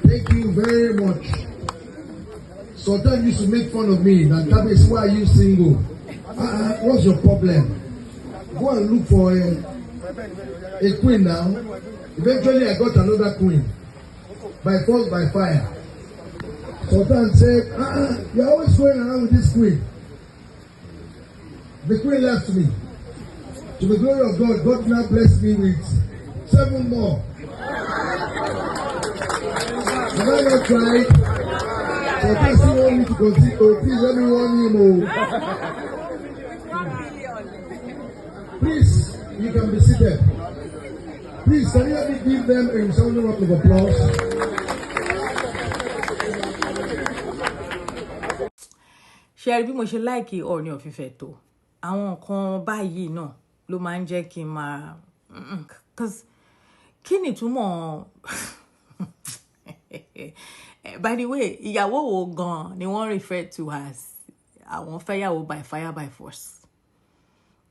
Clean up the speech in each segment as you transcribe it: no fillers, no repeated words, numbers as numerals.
Thank you very much. Sometimes used to make fun of me. That is why are you single? What's your problem? Go and look for a queen now. Eventually, I got another queen. By force, by fire. Sometimes say, you're always going around with this queen. The queen left me. To the glory of God, God now blessed me with 7 more. Have I not tried? Sometimes you want me to continue. Oh, please let me warn him. Please, you can be seated. Please, can you let me give them a sounding round of applause? Share bí mo ṣe like Ooni of Ife tó. Àwọn nǹkan báyìí náà ló máa ń jẹ́ kí n máa cause kí ni túmọ̀ by the way, ìyàwó wo gan ni wọ́n refer to as àwọn fẹ́yàwó by fire by force.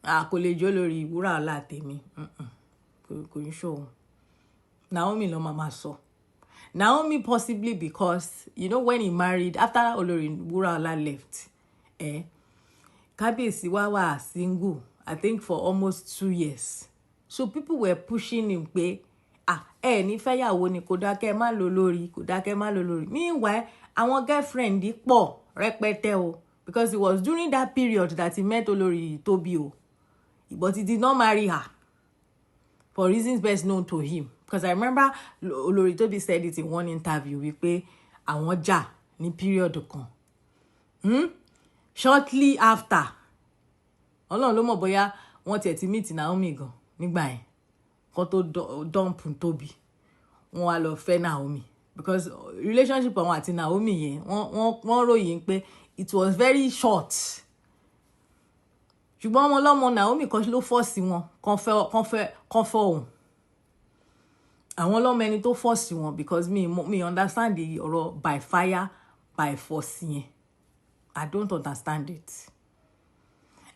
Kò lè jó lórí wúrà ọlá tèmi. Kò ń ṣòun. Naomi ló máa sọ. Naomi possibly because, you know, when he married, after Olori Wuraola left, Kábíyèsí wá single, I think for almost 2 years. So people were pushing him pé, ní fẹ́yàwó ni kò dákẹ́ má lọ lórí, kò dákẹ́ má lọ lórí. Meanwhile, àwọn girlfriend pọ̀ rẹpẹtẹ o, because it was during that period that he met Olori Tobi o. But he did not marry her for reasons best known to him. Because I remember Olori Tobi said it in one interview wípé àwọn jà ní period kan. Shortly after, Ọlọ́run ló mọ̀ bóyá wọ́n tiẹ̀ ti meet Naomi gan nígbà yẹn. Kan tó dump Tobi. Wọ́n wá lọ fẹ́ Naomi. Because relationship àwọn àti Naomi yẹn, wọ́n ròyìn pé it was very short. Ṣùgbọ́n ọmọ lọ́mọ Naomi kan ló force wọn kan fẹ́ òun. Àwọn lọ́mọ ẹni tó force wọn because me understand the ọ̀rọ̀ by fire by force yẹn. I don't understand it.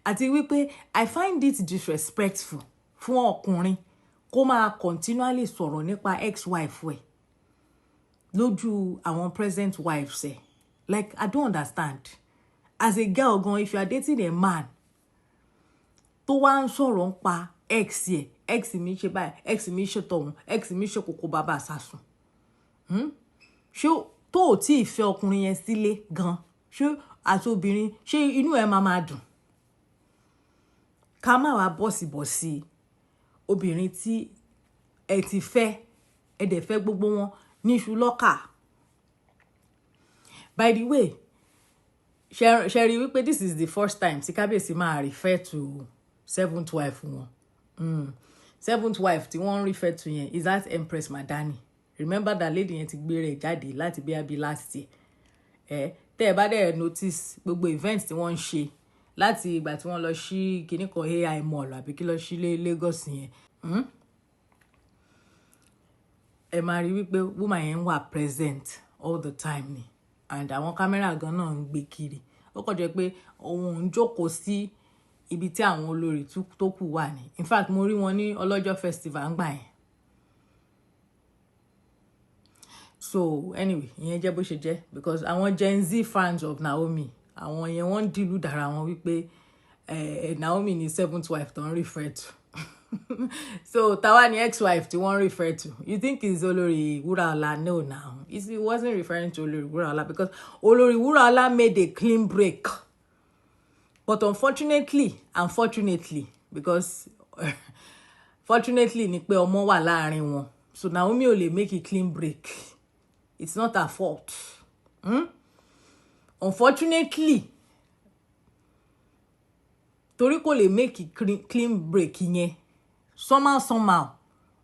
Àti wípé I find it disrespectful fún ọkùnrin kó máa continually sọ̀rọ̀ nípa ex-wife ẹ̀ lójú àwọn present wives ẹ̀. Like, I don't understand. As a girl gan, if you are dating a man tó wá ń sọ̀rọ̀ nípa ex ẹ̀, ex mi ṣe báyìí, ex mi ṣe tọ̀hún, ex mi ṣe kókó bàbá àsásùn. Ṣé tó ò tí ì fẹ́ ọkùnrin yẹn sílé gan, ṣé àti obìnrin ṣé inú ẹ̀ máa dùn? Ká má wá bọ́sibọ́sí obìnrin tí ẹ ti fẹ́, ẹ dẹ̀ fẹ́ gbogbo wọn níṣu lọ́kà. By the way, Sherry wípé this is the first time tí Kábíyèsí máa refer to 7th wife wọn. 7th wife tí wọ́n refer to yẹn is that Empress Madani. Remember that lady yẹn ti gbé rẹ̀ jáde láti bí last year. Tẹ́ ẹ bá dẹ̀ notice gbogbo events tí wọ́n ń ṣe láti ìgbà tí wọ́n lọ sí kíní kan AI mall àbí kí lọ sí Lagos yẹn. Ẹ máa rí wípé woman yẹn wà present all the time ni. And àwọn camera gan náà ń gbé kiri. Ó kàn jẹ́ pé òun ń jókòó sí ibi tí àwọn olórí tó kù wà ní. In fact, mo rí wọn ní ọlọ́jọ́ festival ńgbà yẹn. So anyway, ìyẹn jẹ́ bó ṣe jẹ́ because àwọn Gen Z fans of Naomi, àwọn yẹn wọ́n dìlú dára wọn wípé Naomi ni 7th wife tó ń refer to. So táwa ni ex-wife tí wọ́n refer to. You think it's Olori Wuraola? No, now. He wasn't referring to Olori Wuraola because Olori Wuraola made a clean break. But unfortunately, because fortunately ni pé ọmọ wà láàrin wọn. So Naomi ò lè make a clean break. It's not her fault. Unfortunately, torí kò lè make a clean break yẹn. Somehow,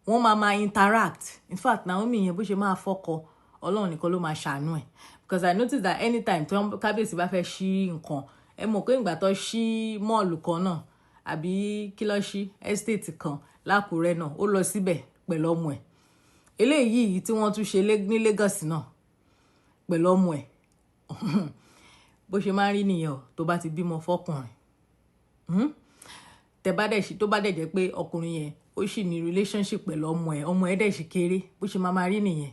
wọ́n máa interact. In fact, Naomi yẹn bó ṣe máa fọ́kọ, Ọlọ́run nìkan ló máa ṣàánú ẹ̀. Because I noticed that anytime tí Kábíyèsí bá fẹ́ ṣí nǹkan, ẹ mọ̀ pé ìgbà tó ṣí mall kan náà, àbí kí ló ṣí estate kan l'Ákúrẹ́ náà, ó lọ síbẹ̀ pẹ̀lú ọmọ ẹ̀. Eléyìí tí wọ́n tún ṣe ní Lagos náà pẹ̀lú ọmọ ẹ̀. Bó ṣe máa rí nìyẹn tó bá ti bímọ fọ́kùnrin. Tó bá dẹ̀ jẹ́ pé ọkùnrin yẹn ó sì ní relationship pẹ̀lú ọmọ ẹ̀ dẹ̀ sì kéré bó ṣe máa rí nìyẹn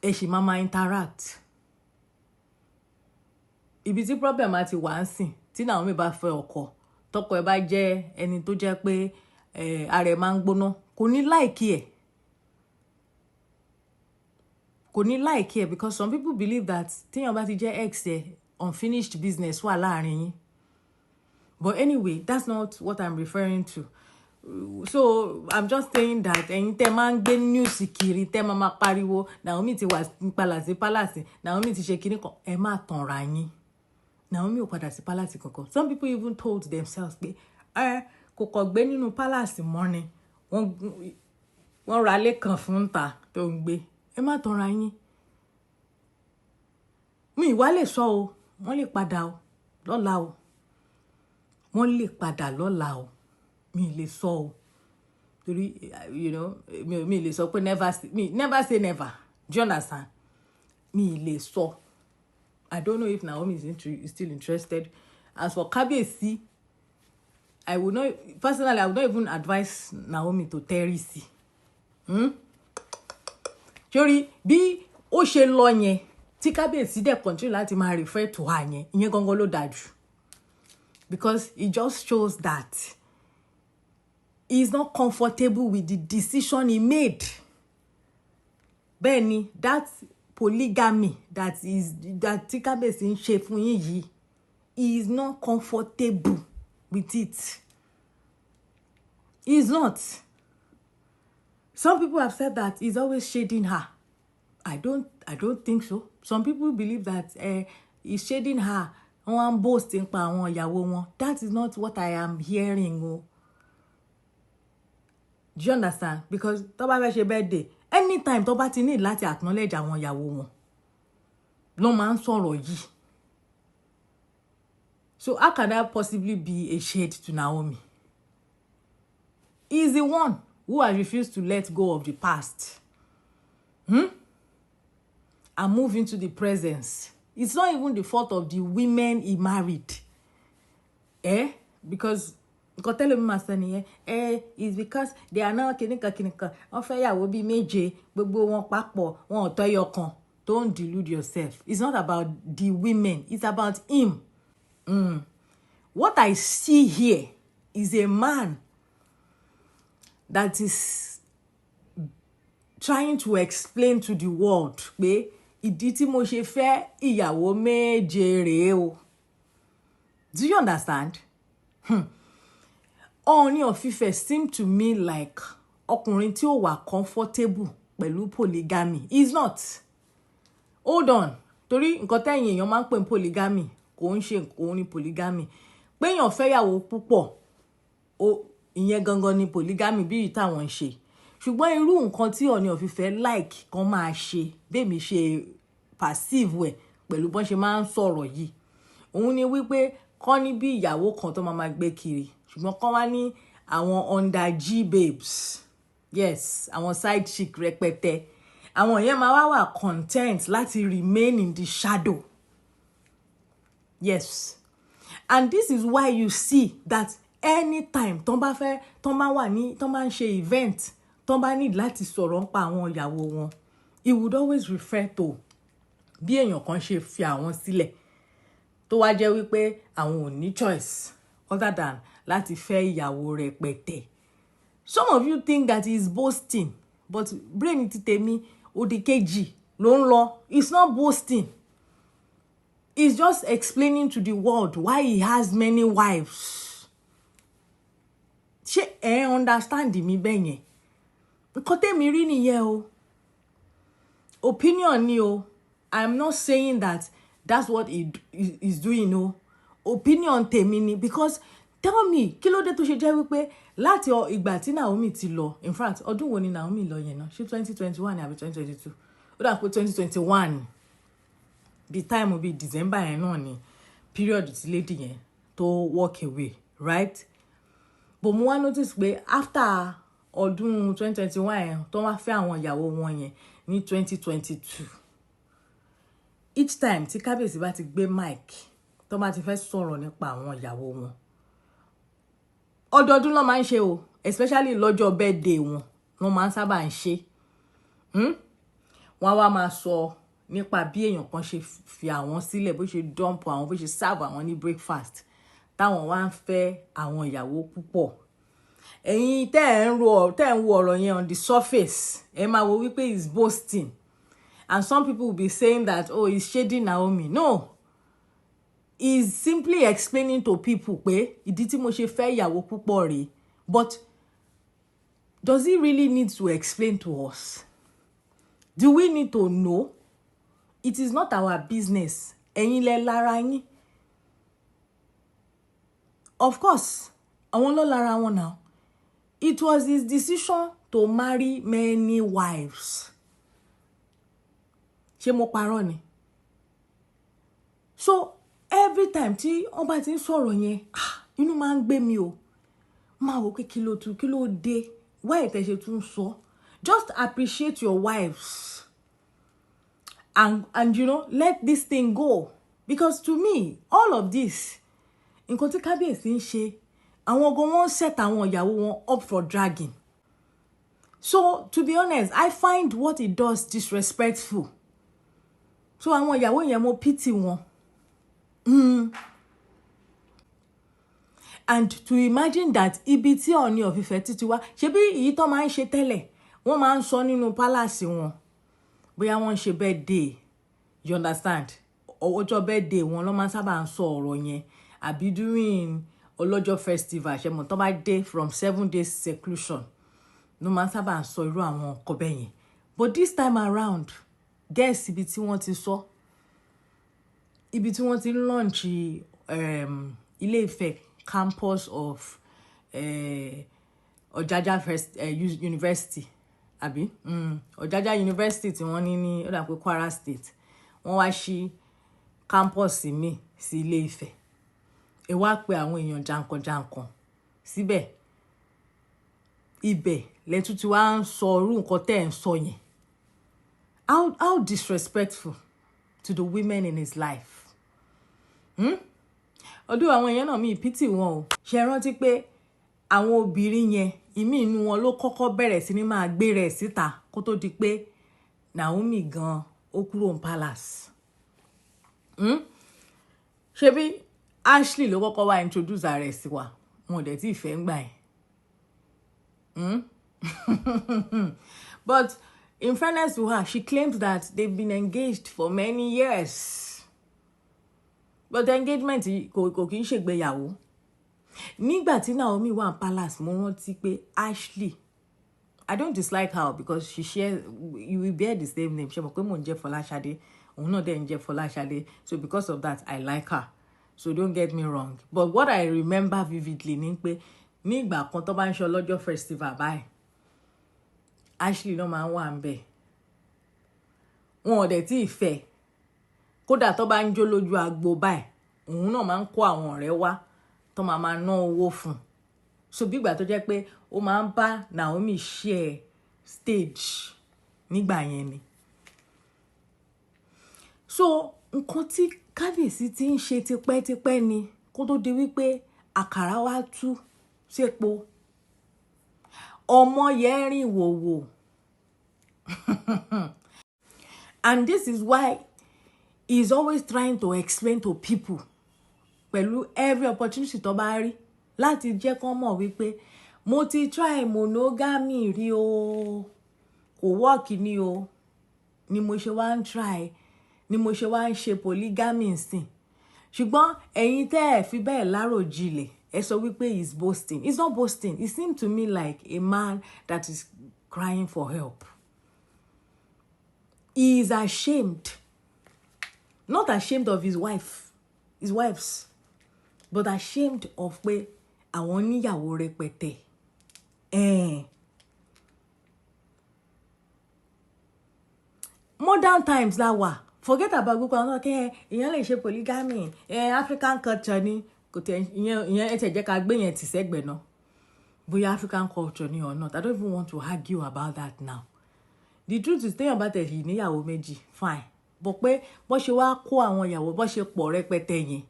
ẹ sì máa interact ibi tí problem àti wà ń sìn tí Naomi bá fẹ́ ọkọ tọkọ ẹ̀ bá jẹ́ ẹni tó jẹ́ pé ara ẹ̀ máa ń gbóná kò ní like ẹ̀ because some people believe that tíyàn bá ti jẹ́ ex ẹ̀ unfinished business wà láàrin yín but anyway that's not what I'm referring to. So I'm just saying that ẹ̀yin tẹ́ máa ń gbé news kiri tẹ́ máa pariwo Naomi ti wà palace Naomi ti ṣe kinní kan ẹ má tanra yín Naomi ò padà sí palace kankan. Some people even told themselves pé kò kọ̀ gbé nínú palace mọ́ ni wọ́n ra ilé kan fún ta tó ń gbé ẹ má tanra yín mi ìwà lè sọ o wọ́n lè padà o lọ́la o wọ́n lè padà lọ́la o mi lè sọ o torí mi lè sọ pé never say never do you understand mi lè sọ I don't know if Naomi is still interested. As for Kabiyesi, I would not even advise Naomi to tarry sí torí bí ó ṣe lọ yẹn tí Kabiyesi dẹ̀ continue láti máa refer to her yẹn ìyẹn gangan ló dájú because it just shows that he's not comfortable with the decision he made. Bẹ́ẹ̀ni, that polygamy that Kabiyesi ń ṣe fún yín yìí, he is not comfortable with it. He is not. Some people have said that he's always shading her. I don't think so. Some people believe that he's shading her. Wọ́n boasting pa àwọn ìyàwó wọn. That is not what I am hearing. Oh. Do you understand? Because tó bá fẹ́ ṣe birthday, anytime tó bá ti need láti acknowledge àwọn ìyàwó wọn ló máa ń sọ̀rọ̀ yìí. So how can that possibly be a shade to Naomi? He is the one who has refused to let go of the past and move into the presence. It's not even the fault of the women he married. Because it's because they are now kinika. Wọ́n fẹ́ yàwó bí méje, gbogbo wọn papọ̀, wọn ò tó ẹyọ kan. Don't delude yourself. It's not about the women. It's about him. What I see here is a man that is trying to explain to the world pé ìdí tí mo ṣe fẹ́ ìyàwó méje rèé o. Do you understand? Ooni of Ife seem to me like ọkùnrin tí ó wà comfortable pẹ̀lú polygamy. He's not. Hold on. Torí nǹkan tẹ́yìn èèyàn máa ń pè ní polygamy kò ń ṣe òun ní polygamy. Pé èèyàn fẹ́ yàwó púpọ̀ ìyẹn gangan ni polygamy bí ìtàwọn ń ṣe. Ṣùgbọ́n irú nǹkan tí Ooni of Ife like kan máa ṣe bẹ́ẹ̀mi ṣe passive ẹ̀ pẹ̀lú bọ́n ṣe máa ń sọ̀rọ̀ yìí. Òun ni wípé kọ́ ní bí ìyàwó kan tó máa gbé kiri. Ṣùgbọ́n kọ́ wá ní àwọn under G babes. Yes, àwọn side chick rẹpẹtẹ. Àwọn yẹn máa wà content láti remain in the shadow. Yes. And this is why you see that anytime tó bá ń ṣe event tó bá need láti sọ̀rọ̀ nípa àwọn ìyàwó wọn, he would always refer to bí èèyàn kan ṣe fi àwọn sílẹ̀ tó wá jẹ́ wípé àwọn ò ní choice other than láti fẹ́ ìyàwó rẹpẹtẹ. Some of you think that he is boasting, but brain ti tèmi òdìkejì ló ń lọ. It's not boasting. He's just explaining to the world why he has many wives. Ṣé ẹ understand mi bẹ́ẹ̀ yẹn? Nǹkan tèmi rí nìyẹn o. Opinion ni o. I'm not saying that that's what he is doing o. Opinion tèmi ni because tell me kí ló dé tó ṣe jẹ́ wípé láti ìgbà tí Naomi ti lọ, in fact ọdún wo ni Naomi lọ yẹn náà? Ṣé 2021 àbí 2022? Ó dà pé 2021 bí time bí December yẹn náà ni period tí lady yẹn tó walk away, right? But mo wá notice pé after ọdún 2021 yẹn tó wá fẹ́ àwọn ìyàwó wọn yẹn ní 2022, each time tí Kabiyesi bá ti gbé mic tó bá ti fẹ́ sọ̀rọ̀ nípa àwọn ìyàwó wọn, ọdọọdún ló máa ń ṣe o, especially lọ́jọ́ birthday wọn wọ́n máa ń sábà ń ṣe. Wọ́n wá máa sọ nípa bí èèyàn kan ṣe fi àwọn sílẹ̀, bó ṣe dump àwọn, bó ṣe serve àwọn ní breakfast táwọn wá ń fẹ́ àwọn ìyàwó púpọ̀. Ẹ̀yin tẹ́ ń wo ọ̀rọ̀ yẹn on the surface, ẹ máa wo wípé is boasting, and some people will be saying that oh, he's shading Naomi. No, he's simply explaining to people pé ìdí tí mo ṣe fẹ́ ìyàwó púpọ̀ rèé. But does he really need to explain to us? Do we need to know? It is not our business. Ẹ̀yin lẹ lára yín. Of course, àwọn ló lára wọn now. It was his decision to marry many wives. Ṣé mo parọ́ ni? So every time tí wọ́n bá ti ń sọ̀rọ̀ yẹn, inú máa ń gbé mi o. Máa wò pé kí ló dé? Why tẹ́ ṣe tún sọ? Just appreciate your wives. And you know, let this thing go. Because to me, all of this, nǹkan tí kábíyèsí ń ṣe, àwọn gan wọ́n set àwọn ìyàwó wọn up for dragging. So to be honest, I find what he does disrespectful. So àwọn ìyàwó yẹn mo pity wọn. And to imagine that ibi tí Ooni of Ife títí wá, ṣebí èyí tó máa ń ṣe tẹ́lẹ̀, wọ́n máa ń sọ nínú palace wọn. Bóyá wọ́n ṣe birthday, you understand? Ọjọ́ birthday wọn ló máa ń sábà ń sọ ọ̀rọ̀ yẹn. Àbí during ọlọ́jọ́ festival, ṣe mọ̀ tó bá dé from 7 days seclusion, ló máa ń sábà ń sọ irú àwọn nǹkan bẹ́ẹ̀ yẹn. But this time around, guess ibi tí wọ́n ti sọ, ibi tí wọ́n ti launch Ile Ife campus of Ojaja University, àbí Ojaja University tí wọ́n ní ó dà pé Kwara State, wọ́n wá sí campus mi sí Ile Ife. Ẹ wá pé àwọn èèyàn jankan síbẹ̀. Ibẹ̀ lẹ́tú tí wá ń sọ irú nǹkan tẹ́ ń sọ yẹn. How disrespectful to the women in his life. Ọdún àwọn èèyàn náà mi pity wọn o. Ṣé rántí pé àwọn obìnrin yẹn, ìmí inú wọn ló kọ́kọ́ bẹ̀rẹ̀ sí ní máa gbé rẹ̀ síta kó tó di pé Naomi gan ó kúrò ní palace. Ṣebí Ashley ló kọ́kọ́ wá introduce rẹ̀ sí wa. Wọn dẹ̀ tí ìfẹ́ ń gbà ẹ́. But in fairness to her, she claims that they've been engaged for many years. But the engagement kò kí ń ṣègbéyàwó. Nígbà tí Naomi wà ní palace, mo rántí pé Ashley, I don't dislike her because she shares, you will bear the same name. Ṣé mo pé mo ń jẹ́ Fọláṣadé, òun náà dẹ̀ ń jẹ́ Fọláṣadé. So because of that, I like her. So don't get me wrong. But what I remember vividly ni pé nígbà kan tó bá ń ṣe ọlọ́jọ́ festival báyìí, Ashley ló máa ń wà ńbẹ̀. Wọn ò dẹ̀ tí ì fẹ́. Kódà tó bá ń jó lójú agbo báyìí, òun náà máa ń kó àwọn ọ̀rẹ́ wá tó máa ná owó fún. So bí ìgbà tó jẹ́ pé ó máa ń bá Naomi share stage nígbà yẹn ni. So nǹkan tí kábíyèsí ti ń ṣe tipẹ́tipẹ́ ni kó tó di wípé àkàrà wá tú sépo. Ọmọ yẹn rìn wòwò. And this is why he's always trying to explain to people pẹ̀lú every opportunity tó bá rí láti jẹ́ kó mọ̀ wípé mo ti try monogamy rí o, kò work ni o, ni mo ṣe wá ń try, ni mo ṣe wá ń ṣe polygamy nsìn. Ṣùgbọ́n ẹ̀yin tẹ́ ẹ̀ fi bẹ́ẹ̀ láròjinlẹ̀, ẹ sọ wípé he's boasting. He's not boasting. He seemed to me like a man that is crying for help. He is ashamed. Not ashamed of his wives, but ashamed of pé àwọn níyàwó rẹpẹtẹ. Modern times la wà. Forget about gbogbo àwọn ọkẹ́ ìyẹn lè ṣe polygamy. African culture ni kò tẹ ìyẹn ẹ tẹ̀ jẹ́ ká gbé yẹn tì sẹ́gbẹ̀ẹ́ náà. Bóyá African culture ni or not. I don't even want to argue about that now. The truth is téèyàn bá tẹ̀ yìí níyàwó méjì, fine. But pé bó ṣe wá kó àwọn ìyàwó bó ṣe pọ̀ rẹpẹtẹ yẹn.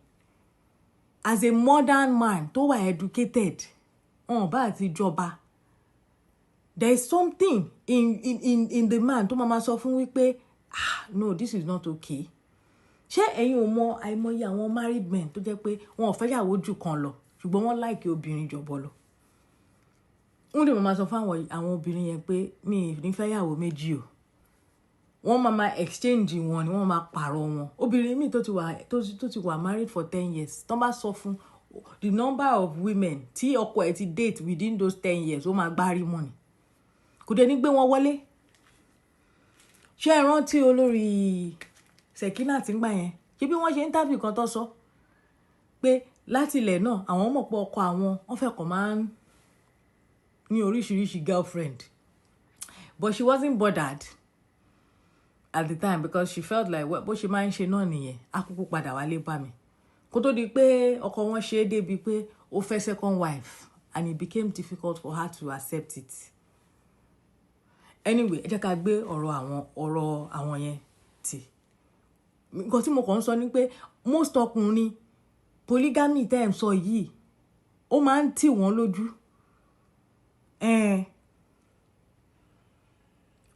As a modern man tó wà educated, bá àti jọba. There is something in the man tó máa sọ fún wípé no, this is not okay. Ṣé ẹ̀yin ò mọ àìmọye àwọn married men tó jẹ́ pé wọn ò fẹ́ yàwó jù kan lọ ṣùgbọ́n wọ́n like obìnrin jọ̀bọ lọ. Wọ́n dẹ̀ máa sọ fún àwọn obìnrin yẹn pé mi ní fẹ́ yàwó méjì o. Wọ́n máa exchange wọn ni wọ́n máa pààrọ̀ wọn. Obìnrin mi tó ti wà married for 10 years. Tán bá sọ fún the number of women tí ọkọ ẹ̀ ti date within those 10 years ó máa gbárí mọ́ ni. Kò dẹ̀ ní gbé wọn wọlé. Ṣé ẹ rántí olórí Sekina tí ń gbà yẹn? Ṣé bí wọ́n ṣe interview kan tó sọ pé láti ilẹ̀ náà àwọn mọ̀ pé ọkọ àwọn wọ́n fẹ́ kàn máa ń ní oríṣiríṣi girlfriend. But she wasn't bothered at the time because she felt like bó ṣe máa ń ṣe náà nìyẹn. Á kúkú padà wálé bá mi. Kó tó di pé ọkọ wọn ṣe é débi pé ó fẹ́ second wife and it became difficult for her to accept it. Anyway, ẹ jẹ́ ká gbé ọ̀rọ̀ àwọn yẹn tì. Nǹkan tí mo kàn ń sọ ni pé most ọkùnrin polygamy tẹ́ ẹ̀ ń sọ yìí ó máa ń tì wọ́n lójú.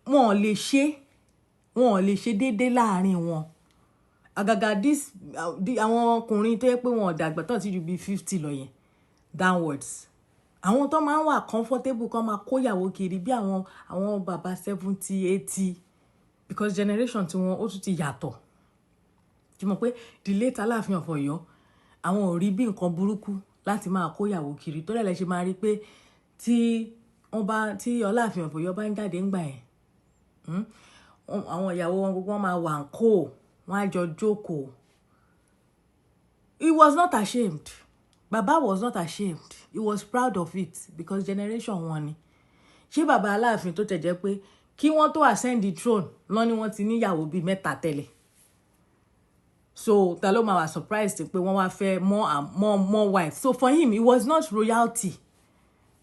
Wọn ò lè ṣe déédéé láàrin wọn. Àgàgà àwọn ọkùnrin tó yẹ pé wọn ò dàgbà tán ti ju bí 50 lọ yẹn downwards. Àwọn tó máa ń wà comfortable kan máa kóyàwó kiri bí àwọn bàbá 70, 80 because generation tí wọn ó tún ti yàtọ̀. Tí mo pé the late Aláàfin of Ọ̀yọ́ àwọn ò rí bí nǹkan burúkú láti máa kóyàwó kiri tó lẹ́lẹ́ ṣe máa rí pé tí Aláàfin of Ọ̀yọ́ bá ń jáde ńgbà yẹn àwọn ìyàwó wọn gbogbo máa wà ń kó wọn á jọ jókòó. He was not ashamed. Baba was not ashamed. He was proud of it because generation wọn ni. Ṣé bàbá Aláàfin tó tẹ̀jẹ́ pé kí wọ́n tó ascend the throne lọ ni wọ́n ti níyàwó bíi 3 tẹ́lẹ̀. So ta ló máa wà surprised pé wọ́n wá fẹ́ more wives. So for him, it was not royalty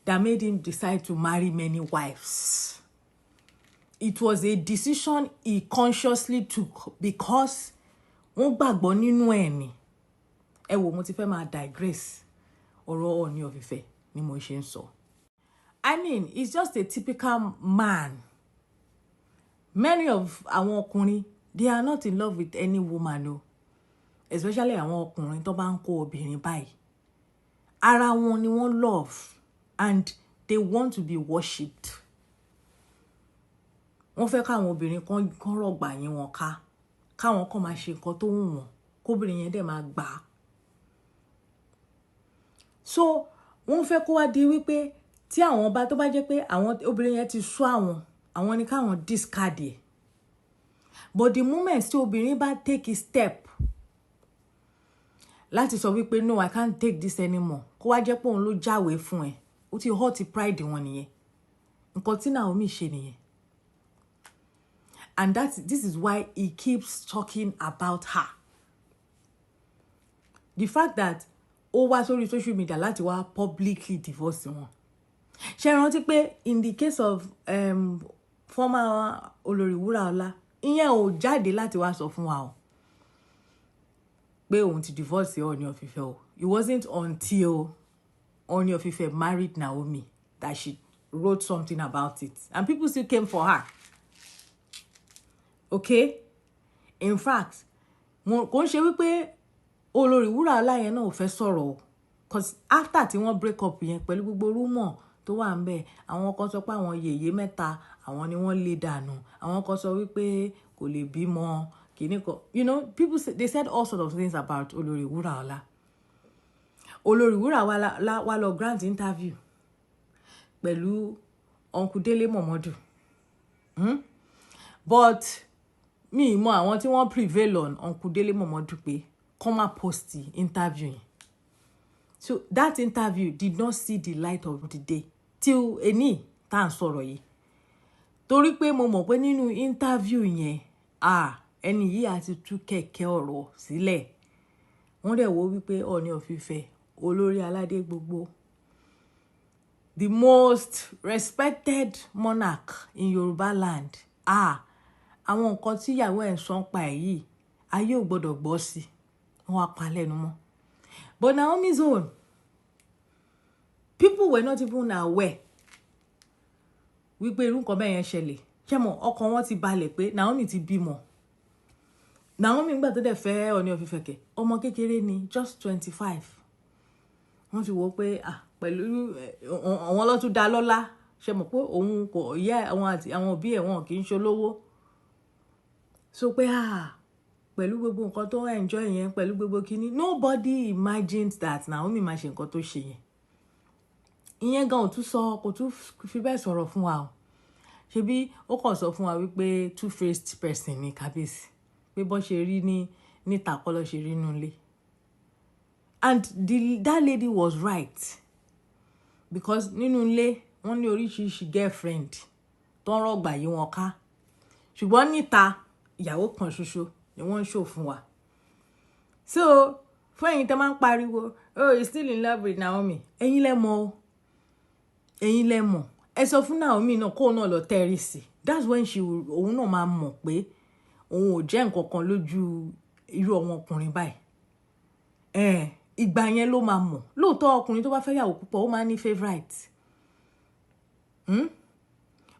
that made him decide to marry many wives. It was a decision he consciously took because wọ́n gbàgbọ́ nínú ẹ̀ ni. Ẹ wò mo ti fẹ́ máa digress ọ̀rọ̀ Ooni of Ife ni mo ṣe ń sọ. I mean, he's just a typical man. Many of àwọn ọkùnrin, they are not in love with any woman o. Especially àwọn ọkùnrin tó bá ń kó obìnrin báyìí. Ara wọn ni wọ́n love and they want to be worshipped. Wọ́n fẹ́ káwọn obìnrin kan rọ̀gbà yín wọn ká. Káwọn kan máa ṣe nǹkan tó wù wọ́n. Kóbìnrin yẹn dẹ̀ máa gbà á. So wọ́n fẹ́ kó wá di wípé tí àwọn bá tó bá jẹ́ pé àwọn obìnrin yẹn ti sú àwọn ni káwọn discard ẹ̀. But the moment tí obìnrin bá take a step láti sọ wípé no, I can't take this anymore, kó wá jẹ́ pé òun ló jáwèé fún ẹ, ó ti hurt pride wọn nìyẹn. Nǹkan tí Naomi ṣe nìyẹn. And this is why he keeps talking about her. The fact that ó wá sórí social media láti wá publicly divorce wọn. Ṣé rántí pé in the case of former Olórí Wúràọlá, ìyẹn ò jáde láti wá sọ fún wa o pé òun ti divorce Ooni of Ife o. It wasn't until Ooni of Ife married Naomi that she wrote something about it. And people still came for her. Okay? In fact, kò ń ṣe wípé Olórí Wúràọlá yẹn náà ò fẹ́ sọ̀rọ̀ o. Because after tí wọ́n break up yẹn pẹ̀lú gbogbo rumor tó wà ń bẹ̀, àwọn kan sọ pé àwọn yèyé 3 àwọn ni wọ́n lé dànù. Àwọn kan sọ wípé kò lè bímọ. You know, people they said all sorts of things about Olórí Wúràọlá. Olórí Wúràọlá wá lọ grant interview pẹ̀lú Uncle Dele Momodu. But mi mọ àwọn tí wọ́n prevail on Uncle Dele Momodu pé come and post the interview. So that interview did not see the light of the day till eni tá ń sọ̀rọ̀ yìí. Torí pé mo mọ̀ pé nínú interview yẹn ẹni yìí àti tú kẹ̀kẹ́ ọ̀rọ̀ sílẹ̀. Wọ́n dẹ̀ wò wípé Ooni of Ife olórí aládé gbogbo, the most respected monarch in Yoruba land. Àwọn nǹkan tí ìyàwó ẹ̀ sọ pa yìí ayé ò gbọ́dọ̀ gbọ́ sí. Wọ́n á pa lẹ́nu mọ́. But Naomi's own, people were not even aware wípé irú nǹkan bẹ́ẹ̀ yẹn ṣẹlẹ̀. Ṣé mọ̀ ọkàn wọn ti balẹ̀ pé Naomi ti bímọ. Naomi nígbà tó dẹ̀ fẹ́ Ooni of Ife kẹ̀ ọmọ kékeré ni just 25. Wọ́n ti wò pé pẹ̀lú àwọn ló tún dá lọ́lá. Ṣé mọ̀ pé òun kò ìyá àwọn àti àwọn òbí ẹ̀ wọn kì í ṣolówó. So pé pẹ̀lú gbogbo nǹkan tó enjoy yẹn pẹ̀lú gbogbo kíní, nobody imagined that Naomi máa ṣe nǹkan tó ṣe yẹn. Ìyẹn gan ò tún sọ kò tún fi bẹ́ẹ̀ sọ̀rọ̀ fún wa o. Ṣebí ó kàn sọ fún wa wípé two-faced person ni kábíyèsí. Pé bọ́n ṣe rí níta kọ́ ló ṣe rí nínú ilé. And that lady was right. Because nínú ilé wọ́n ní oríṣiríṣi girlfriend tó ń rọ̀gbà yí wọn ká. Ṣùgbọ́n níta ìyàwó kan ṣoṣo ni wọ́n ń ṣò fún wa. So fún ẹ̀yin tẹ́ máa ń pariwo, oh, he's still in love with Naomi. Ẹ̀yin lẹ mọ̀ o. Ẹ̀yin lẹ mọ̀. Ẹ sọ fún Naomi náà kó náà lọ tẹ́rí sí. That's when òun náà máa mọ̀ pé òun ò jẹ́ nǹkan kan lójú irú ọmọkùnrin báyìí. Ìgbà yẹn ló máa mọ̀. Lóòótọ́ ọkùnrin tó bá fẹ́ yàwó púpọ̀ ó máa ní favourite.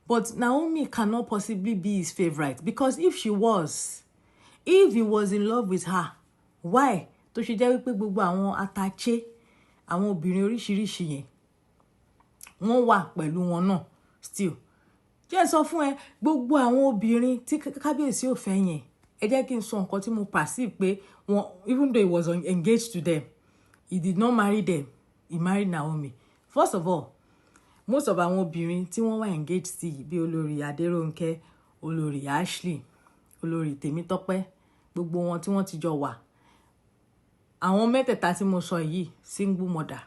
But Naomi cannot possibly be his favourite because if he was in love with her, why? Tó ṣe jẹ́ wípé gbogbo àwọn ataché, àwọn obìnrin oríṣiríṣi yẹn, wọ́n wà pẹ̀lú wọn náà still. Jẹ́ sọ fún ẹ gbogbo àwọn obìnrin tí kábíyèsí ò fẹ́ yẹn. Ẹ jẹ́ kí n sọ nǹkan tí mo perceive pé even though he was engaged to them, he did not marry them. He married Naomi. First of all, most of àwọn obìnrin tí wọ́n wà engaged sí bí olórí Adérónkẹ́, olórí Ashley, olórí Tèmítọ́pẹ́, gbogbo wọn tí wọ́n ti jọ wà. Àwọn mẹ́tẹ̀ẹ̀ta tí mo sọ yìí single mother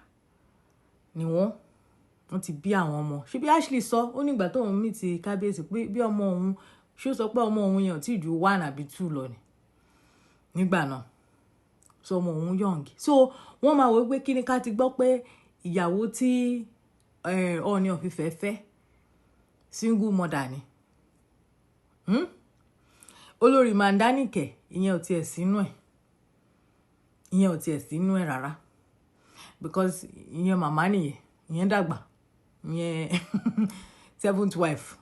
ni wọ́n ti bí àwọn ọmọ. Ṣé bí Ashley sọ ó nígbà tó òun meet kábíyèsí pé bí ọmọ òun ṣé ó sọ pé ọmọ òun yẹn ò tí ju 1 àbí 2 lọ ni nígbà náà. So ọmọ òun young. So wọ́n máa wò pé kí ni ká ti gbọ́ pé ìyàwó tí Ooni of Ife fẹ́ single mother ni. Olórí Mandanike ìyẹn ò tiẹ̀ sínú ẹ̀. Ìyẹn ò tiẹ̀ sínú ẹ̀ rárá. Because ìyẹn màmá nìyẹn. Ìyẹn dàgbà. Ìyẹn 7th wife.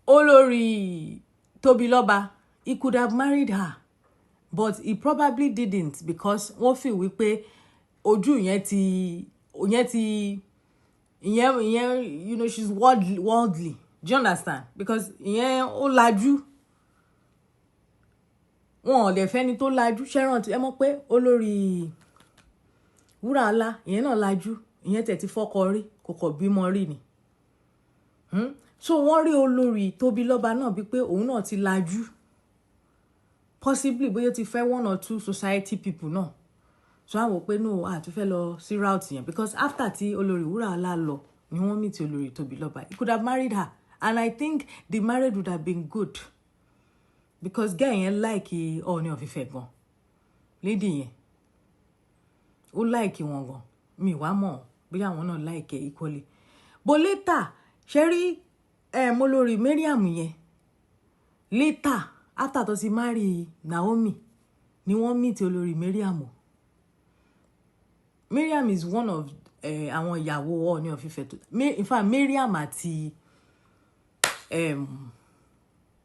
Olórí Tóbilọ́ba, he could have married her. But he probably didn't because wọ́n feel wípé ojú ìyẹn you know, she's worldly. Do you understand? Because ìyẹn ó lajú. Wọ́n ò lè fẹ́ ni tó lajú. Sharon ẹ mọ̀ pé olórí Wúràọlá ìyẹn náà lajú. Ìyẹn tẹ̀ ti fọ́kọ rí kò bímọ rí ni. So wọ́n rí olórí Tóbilọ́ba náà bí pé òun náà ti lajú. Possibly bóyá ti fẹ́ 1 or 2 society people náà. So àwọn pé no àti fẹ́ lọ sí route yẹn because after tí olórí Wúràọlá lọ ni wọ́n meet olórí Tóbilọ́ba. He could have married her and I think the marriage would have been good because guy yẹn like Ooni of Ife gan. Lady yẹn ó like wọn gan. Mi wá mọ̀ bóyá àwọn náà like equally. But later ṣe rí olórí Mariam yẹn later after tó ti marry Naomi ni wọ́n meet olórí Mariam. Mariam is one of àwọn ìyàwó Ooni of Ife. In fact, Mariam àti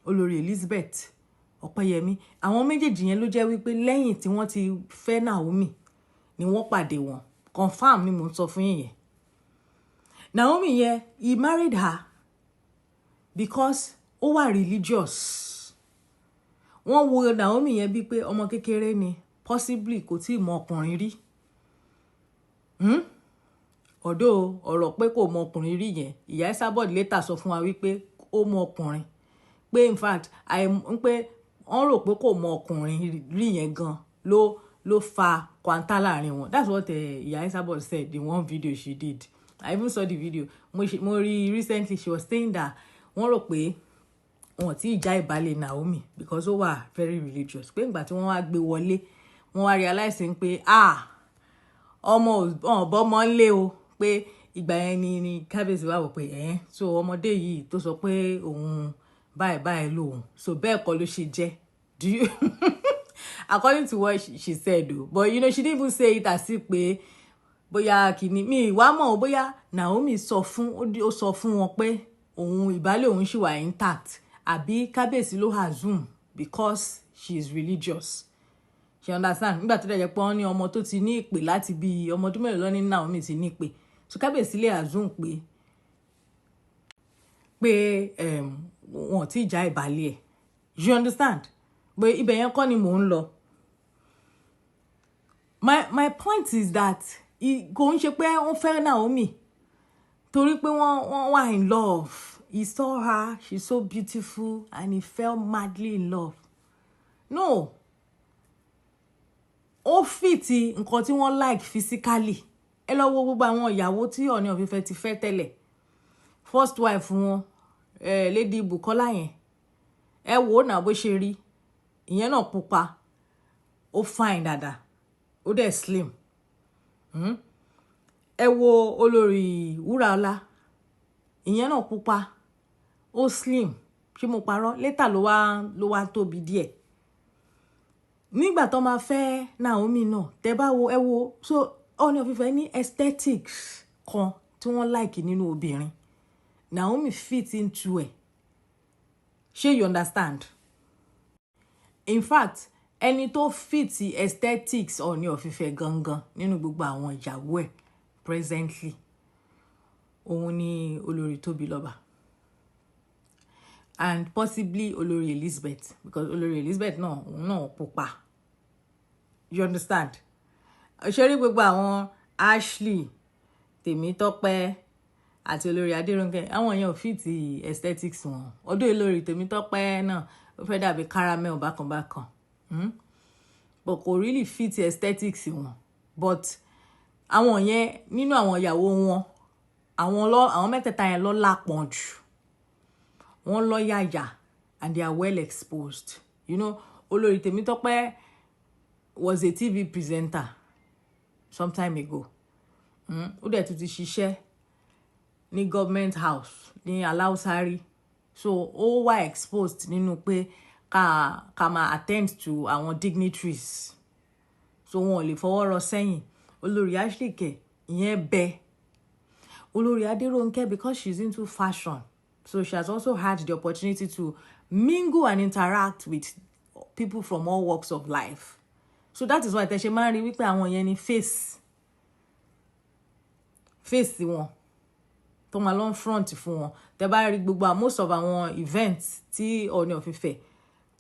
olórí Elizabeth Ọpẹ́yẹmí àwọn méjèèjì yẹn ló jẹ́ wípé lẹ́yìn tí wọ́n ti fẹ́ Naomi ni wọ́n pàdé wọn. Confirm ni mo sọ fún yín yẹn. Naomi yẹn he married her because ó wà religious. Wọ́n wo Naomi yẹn bí pé ọmọ kékeré ni possibly kò tí mọ ọkùnrin rí. Ọ̀dọ̀ ọ̀rọ̀ pé kò mọ ọkùnrin rí yẹn ìyá Esabod later sọ fún wa wípé ó mọ ọkùnrin pé in fact pé wọ́n rò pé kò mọ ọkùnrin rí yẹn gan ló fa kwanta láàrin wọn. That's what ìyá Esabod said in one video she did. I even saw the video. Mo rí recently she was saying that wọ́n rò pé wọ́n ti já ìbálẹ̀ Naomi because ó wà very religious. Pé ìgbà tí wọ́n wá gbé wọlé wọ́n wá realize pé ọmọ ọ̀bọ̀mọ́ ń lé o pé ìgbà yẹn ni kábíyèsí wà wò pé so ọmọdé yìí tó sọ pé òun báyìí lòun so bẹ́ẹ̀ kọ́ ló ṣe jẹ́. Do you according to what she said o but you know she didn't even say it as if pé bóyá kìíní mi ìwà mọ̀ bóyá Naomi ó sọ fún wọn pé òun ìbálẹ̀ òun ṣì wà intact àbí kábíyèsí ló assume because she is religious. She understand? Nígbà tó dẹ̀ jẹ́ pé wọ́n ní ọmọ tó ti ní ìpè láti bí ọmọ ọdún mélòó lọ ní Naomi ti ní ìpè. So kábíyèsí lè assume pé wọn ti já ìbálẹ̀ ẹ̀. You understand? But ibẹ̀ yẹn kọ́ ni mò ń lọ. My point is that kò ń ṣe pé wọ́n fẹ́ Naomi torí pé wọ́n wà in love. He saw her, she's so beautiful, and he fell madly in love. No. Ó fìtì nǹkan tí wọ́n like physically. Ẹ lọ wo gbogbo àwọn ìyàwó tí Ooni of Ife ti fẹ́ tẹ́lẹ̀. First wife wọn, Lady Bukola yẹn. Ẹ wò náà bó ṣe rí. Ìyẹn náà pupa. Ó fine dáadáa. Ó dẹ̀ slim. Ẹ wo olórí Wúràọlá. Ìyẹn náà pupa. Ó slim. Ṣé mo parọ́? Later ló wá tóbi díẹ̀. Nígbà tó máa fẹ́ Naomi náà, tẹ́ bá wo ẹ wo so Ooni of Ife ní aesthetics kan tí wọ́n like nínú obìnrin. Naomi fit into ẹ̀. Ṣé you understand? In fact, ẹni tó fit aesthetics Ooni of Ife gangan nínú gbogbo àwọn ìyàwó ẹ̀ presently òun ni olórí Tóbilọ́ba and possibly olórí Elizabeth, because olórí Elizabeth náà òun náà pupa. You understand? Ṣé rí gbogbo àwọn Ashley, Tèmítọ́pẹ́ àti olórí Adérónkẹ́ àwọn èèyàn ò fit aesthetics wọn. Ọdún olórí Tèmítọ́pẹ́ náà ó fẹ́ dàbí caramel bákan. But kò really fit aesthetics wọn. But àwọn yẹn nínú àwọn ìyàwó wọn àwọn mẹ́tẹ̀ẹ̀ta yẹn ló lápọn jù. Wọ́n lọ yàyà and they are well exposed. You know, olórí Tèmítọ́pẹ́ was a TV presenter some time ago. Ó dẹ̀ tún ti ṣiṣẹ́ ní government house ní Aláùsárí. So ó wà exposed nínú pé ká máa attend to àwọn dignitaries. So wọn ò lè fọwọ́ rọ́ sẹ́yìn. Olórí Ashley kẹ̀ ìyẹn bẹ. Olórí Adérónkẹ́ because she's into fashion. So she has also had the opportunity to mingle and interact with people from all walks of life. So that is why tẹ́ ṣe máa ń rí wípé àwọn yẹn ni face wọn tó máa lọ front fún wọn. Tẹ́ bá rí gbogbo most of àwọn events tí Ooni of Ife,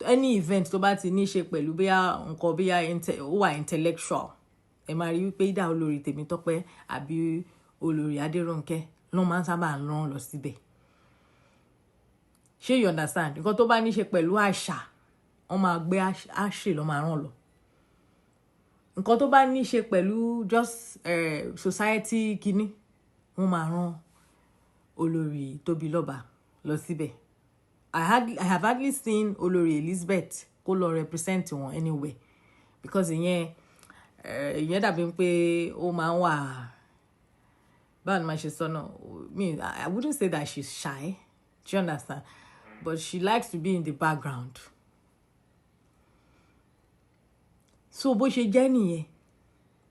any event tó bá ti ní ṣe pẹ̀lú bóyá nǹkan bóyá ó wà intellectual, ẹ máa rí wípé ìdá olórí Tèmítọ́pẹ́ àbí olórí Adérónkẹ́ ló máa ń sábà rán lọ síbẹ̀. Ṣé you understand? Nǹkan tó bá ní ṣe pẹ̀lú àṣà wọ́n máa gbé àṣẹ ló máa rán lọ. Nǹkan tó bá ní ṣe pẹ̀lú just society kìíní wọ́n máa rán olórí Tóbilọ́ba lọ síbẹ̀. I have hardly seen olórí Elizabeth kó lọ represent wọn anywhere because ìyẹn dàbí pé ó máa ń wà báwo ni màá ṣe sọ náà. I wouldn't say that she's shy. Do you understand? But she likes to be in the background. So bó ṣe jẹ́ nìyẹn.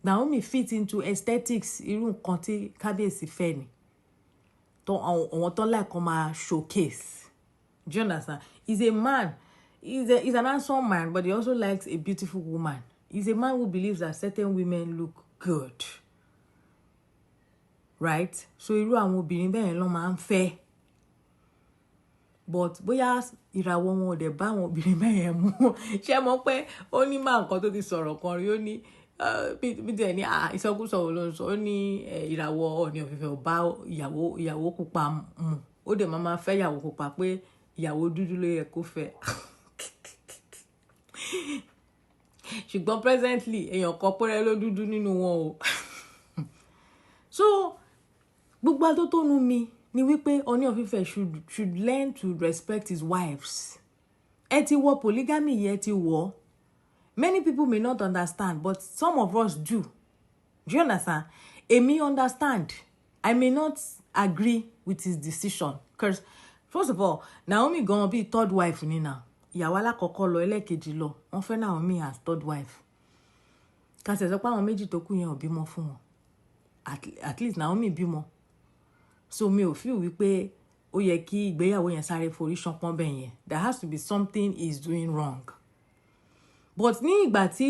Naomi fit into aesthetics irú nǹkan tí kábíyèsí fẹ́ ni. Àwọn tó like kan máa showcase. Do you understand? He's a man. He's an handsome man, but he also likes a beautiful woman. He's a man who believes that certain women look good. Right? So irú àwọn obìnrin bẹ́ẹ̀ ló máa ń fẹ́. But bóyá ìràwọ̀ wọn ò dẹ̀ bá àwọn obìnrin bẹ́ẹ̀ mú. Ṣé mọ̀ pé ó ní máa nǹkan tó ti sọ̀rọ̀ kan rí ó ní bí tiẹ̀ ní ìsọkúsọ wo ló ń sọ ó ní ìràwọ̀ Ooni of Ife ò bá ìyàwó pupa mu. Ó dẹ̀ máa fẹ́ ìyàwó pupa pé ìyàwó dúdú ló yẹ kó fẹ́. Ṣùgbọ́n presently èèyàn kan péré ló dúdú nínú wọn o. So gbogbo atótónu mi ni wípé Ooni of Ife should learn to respect his wives. Ẹ ti wọ polygamy yẹn ti wọ. Many people may not understand, but some of us do. Do you understand? Èmi understand. I may not agree with his decision. Because, first of all, Naomi gonna be third wife ni now. Ìyàwó alákọ̀ọ́kọ́ lọ, ẹlẹ́kejì lọ. Wọ́n fẹ́ Naomi as third wife. Ká ṣe sọ pé àwọn méjì tó kù yẹn ò bímọ fún wọn. at least Naomi bímọ. So mi ò feel wípé ó yẹ kí ìgbéyàwó yẹn sáré forí ṣánpọ́n bẹ́ẹ̀ yẹn. There has to be something he's doing wrong. But ní ìgbà tí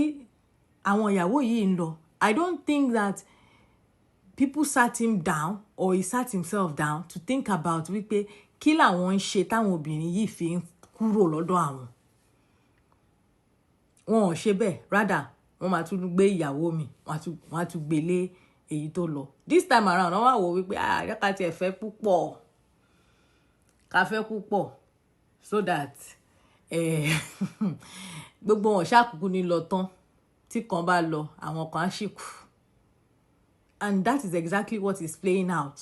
àwọn ìyàwó yìí ń lọ, I don't think that people sat him down or he sat himself down to think about wípé kí làwọn ń ṣe táwọn obìnrin yìí fi ń kúrò lọ́dọ̀ àwọn. Wọn ò ṣe bẹ́ẹ̀, rather wọ́n máa tún gbé ìyàwó mi, wọ́n á tún gbélé èyí tó lọ. This time around wọ́n wá wò wípé ká tiẹ̀ fẹ́ púpọ̀, ká fẹ́ púpọ̀ so that gbogbo wọn ṣàkúkú ní lọ tán, tí kan bá lọ àwọn kan á ṣì kú. And that is exactly what is playing out.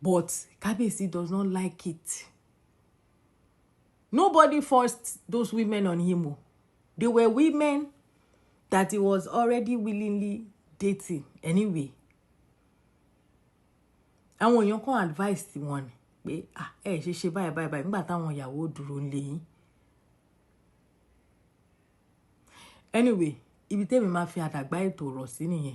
But Kabiyesi does not like it. Nobody forced those women on him. They were women that he was already willingly dating anyway. Àwọn èèyàn kan advice tí wọ́n ní pé ṣe báyìí nígbà táwọn ìyàwó dúró ńlé yín. Anyway, ibi tẹ́mi máa fi àdàgbà ètò rọ̀ sí nìyẹn.